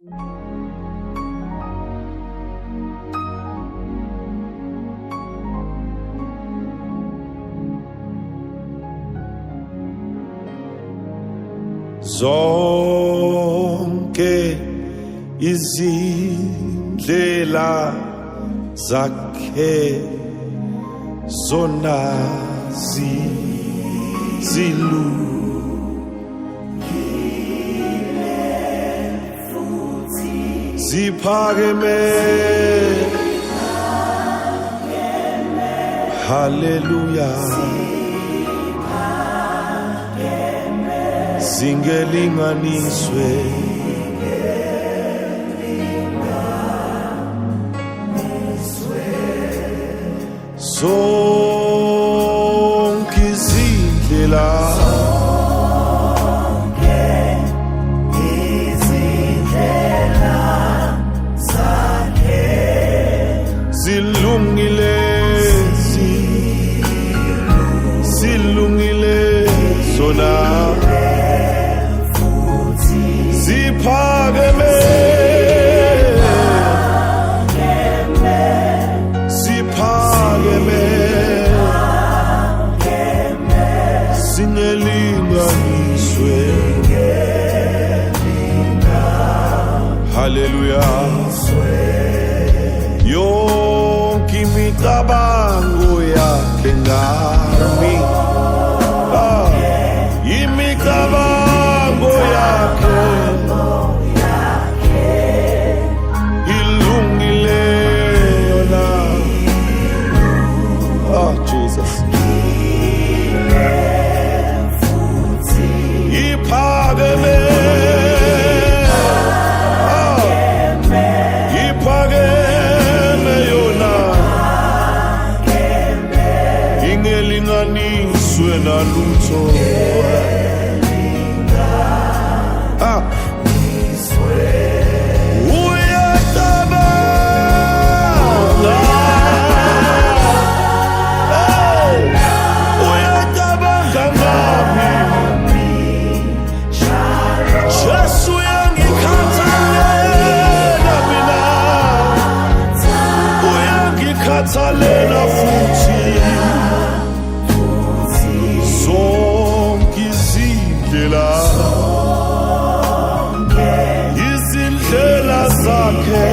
Zonke izindlela zakhe zona zilungile futhi ziphakeme. Hallelujah. Zingelinganiswe zonke izindlela zakhe zilungile zona ziphakeme zingelinganiswe. Hallelujah. Yonke imicabango yakhe ngami, imicabango yakhe ilungile yona. Oh Jesus. Iphakeme, iphakeme yona, ingelinganiswe nalutho. Uyangikhathalela futhi zonke izindlela zakhe